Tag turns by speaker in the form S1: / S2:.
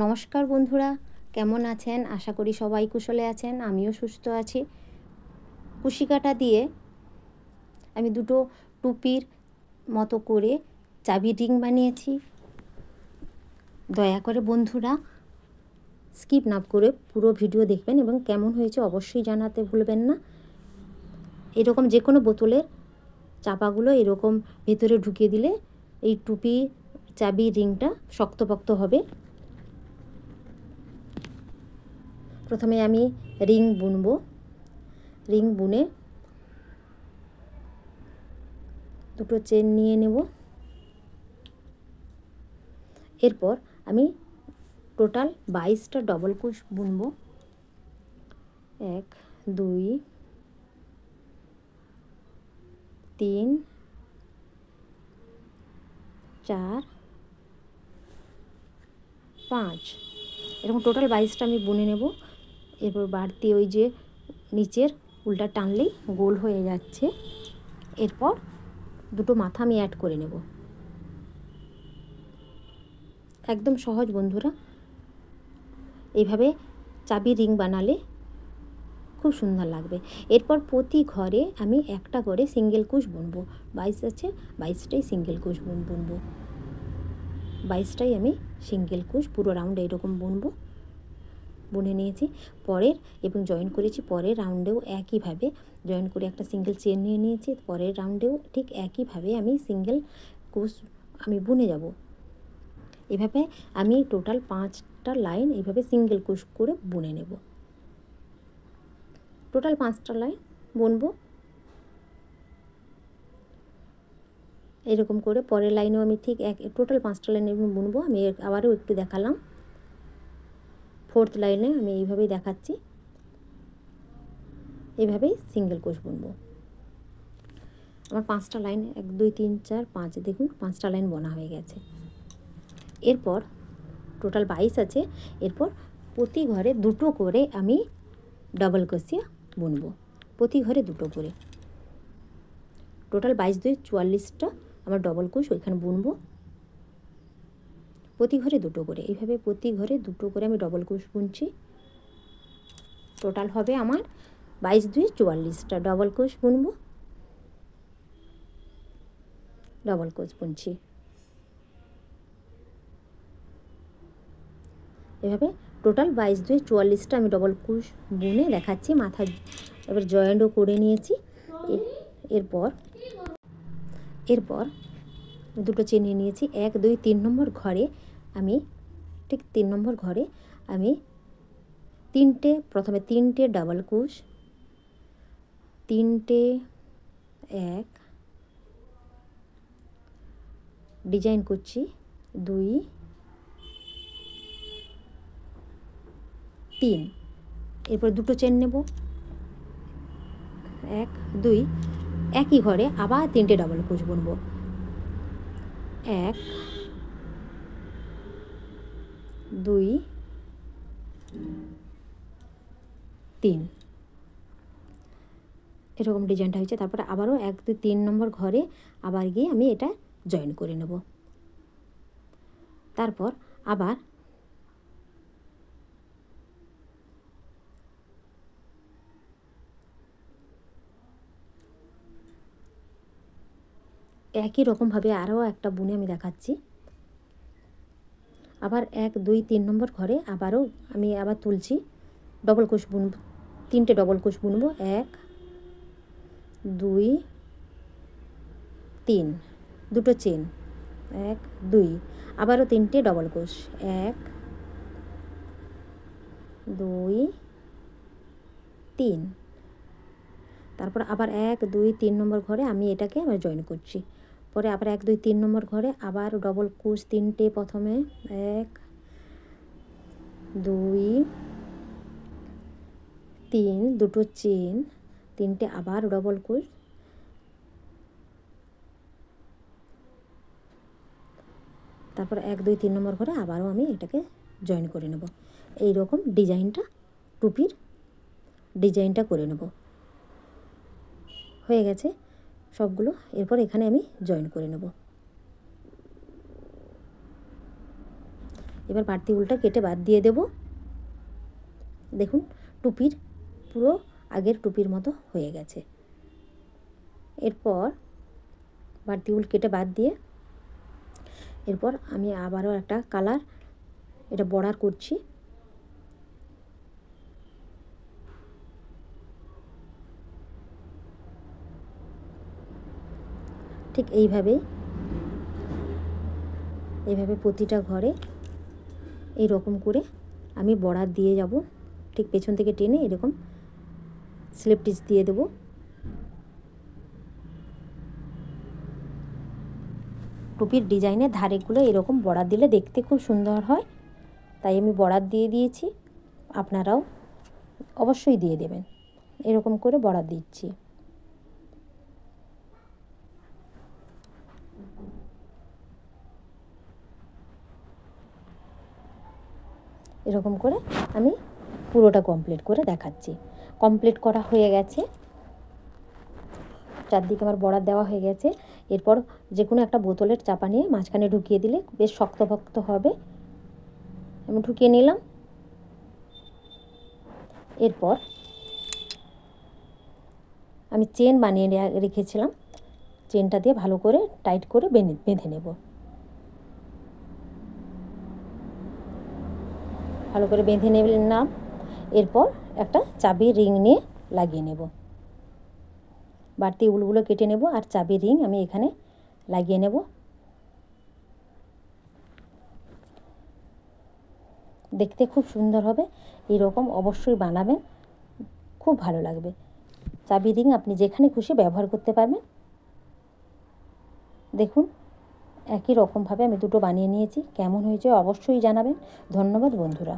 S1: নমস্কার বন্ধুরা, কেমন আছেন? আশা করি সবাই কুশলে আছেন। আমিও সুস্থ আছি। কুশি কাঁটা দিয়ে আমি দুটো টুপির মতো করে চাবি রিং বানিয়েছি। দয়া করে বন্ধুরা স্কিপ না করে পুরো ভিডিও দেখবেন এবং কেমন হয়েছে অবশ্যই জানাতে ভুলবেন না। এরকম যে কোনো বোতলের চাপাগুলো এরকম ভেতরে ঢুকিয়ে দিলে এই টুপি চাবি রিংটা শক্তপোক্ত হবে। প্রথমে আমি রিং বুনবো। রিং বুনে দুটো চেন নিয়ে নেব। এরপর আমি টোটাল 22টা ডবল কুশ বুনবো। 1 2 3 4 5 এরকম টোটাল 22টা আমি বুনে নেব। এরপর বাড়তি ওই যে নিচের উল্টা টানলেই গোল হয়ে যাচ্ছে। এরপর দুটো মাথা আমি অ্যাড করে নেব। একদম সহজ বন্ধুরা, এইভাবে চাবি রিং বানালে খুব সুন্দর লাগবে। এরপর প্রতি ঘরে আমি একটা করে সিঙ্গেল কুশ বুনবো। 22 আছে, 22টাই সিঙ্গেল কুশ বুনবো। 22টাই আমি সিঙ্গেল কুশ পুরো রাউন্ডে এরকম বুনবো। বুনে নিয়েছি। পরের এবং জয়েন করেছি পরের রাউন্ডেও একইভাবে জয়েন করে একটা সিঙ্গেল চেন নিয়ে নিয়েছি। পরের রাউন্ডেও ঠিক একইভাবে আমি সিঙ্গেল কুশ আমি বুনে যাব। এভাবে আমি টোটাল 5টা লাইন এইভাবে সিঙ্গেল কুশ করে বুনে নেব। টোটাল 5টা লাইন বুনবো। এরকম করে পরের লাইনেও আমি ঠিক টোটাল 5টা লাইন বুনবো। আমি আবারও একটু দেখালাম। 4th লাইনে আমি এইভাবেই দেখাচ্ছি। এইভাবেই সিঙ্গেল কুশ বুনবো। আমার 5টা লাইন 1 2 3 4 5 দেখুন 5টা লাইন বোনা হয়ে গেছে। এরপর টোটাল 22 আছে। এরপর প্রতি ঘরে দুটো করে আমি ডাবল ক্রোশিয়া বুনবো। প্রতি ঘরে দুটো করে টোটাল 22 2 44টা আমার ডবল কুশ ওইখানে বুনবো। প্রতি ঘরে দুটো করে এইভাবে প্রতি ঘরে দুটো করে আমি ডবল কুশ বুনছি। টোটাল হবে আমার 22 2 44টা ডবল কুশ বুনবো। ডবল কুশ বুনছি। এভাবে টোটাল 22 2 44টা আমি ডবল কুশ বুনে দেখাচ্ছি। মাথা এবার জয়েন্টও করে নিয়েছি। এরপর দুটো চেন নিয়ে নিয়েছি। 1 2 3 নম্বর ঘরে আমি ঠিক 3 নম্বর ঘরে আমি প্রথমে তিনটে ডাবল কুশ, তিনটে 1 ডিজাইন করছি 2 3। এরপর দুটো চেন নেব 1 2 একই ঘরে আবার তিনটে ডাবল কুশ বুনবো। 1 2 3 এরকম ডিজাইনটা হয়েছে। তারপরে আবারও 1 2 3 নম্বর ঘরে আবার গিয়ে আমি এটা জয়েন করে নেব। তারপর আবার একই রকমভাবে আরও একটা বুনে আমি দেখাচ্ছি। আবার 1 2 3 নম্বর ঘরে আবারও আমি আবার তুলছি, ডবল কুশ বুনবো। তিনটে ডবল কুশ বুনবো 1 2 3 দুটো চেন 1 2 আবারও তিনটে ডবল কুশ 1 2 3। তারপর আবার 1 2 3 নম্বর ঘরে আমি এটাকে আবার জয়েন করছি। পরে আবার 1 2 3 নম্বর ঘরে আবার ডবল কুশ তিনটে, প্রথমে 1 2 3 দুটো চেন, তিনটে আবার ডবল কুশ, তারপর 1 2 3 নম্বর ঘরে আবারও আমি এটাকে জয়েন করে নেব। এই রকম ডিজাইনটা টুপির ডিজাইনটা করে নেব। হয়ে গেছে সবগুলো। এরপর এখানে আমি জয়েন করে নেব। এবার বাড়তি উলটা কেটে বাদ দিয়ে দেব। দেখুন টুপির পুরো আগের টুপির মতো হয়ে গেছে। এরপর বাড়তি উল কেটে বাদ দিয়ে এরপর আমি আবারও একটা কালার এটা বর্ডার করছি। ঠিক এইভাবে প্রতিটা ঘরে এই রকম করে আমি বর্ডার দিয়ে যাব। ঠিক পেছন থেকে টেনে এরকম স্লিপ স্টিচ দিয়ে দেব। টুপির ডিজাইনের ধারেগুলো এরকম বর্ডার দিলে দেখতে খুব সুন্দর হয়, তাই আমি বর্ডার দিয়ে দিয়েছি। আপনারাও অবশ্যই দিয়ে দেবেন। এরকম করে বর্ডার দিচ্ছি। এরকম করে আমি পুরোটা কমপ্লিট করে দেখাচ্ছি। কমপ্লিট করা হয়ে গেছে, চারদিকে আমার বর্ডার দেওয়া হয়ে গেছে। এরপর যে কোনো একটা বোতলের চাপা নিয়ে মাঝখানে ঢুকিয়ে দিলে বেশ শক্তপোক্ত হবে। আমি ঢুকিয়ে নিলাম। এরপর আমি চেন বানিয়ে রেখেছিলাম, চেনটা দিয়ে ভালো করে টাইট করে বেঁধে নেব। ভালো করে বেঁধে নিলাম। এরপর একটা চাবির রিং নিয়ে লাগিয়ে নেব। বাড়তি উলগুলো কেটে নেব আর চাবির রিং আমি এখানে লাগিয়ে নেব। দেখতে খুব সুন্দর হবে। এরকম অবশ্যই বানাবেন, খুব ভালো লাগবে। চাবির রিং আপনি যেখানে খুশি ব্যবহার করতে পারবেন। দেখুন একই রকমভাবে আমি দুটো বানিয়ে নিয়েছি। কেমন হয়েছে অবশ্যই জানাবেন। ধন্যবাদ বন্ধুরা।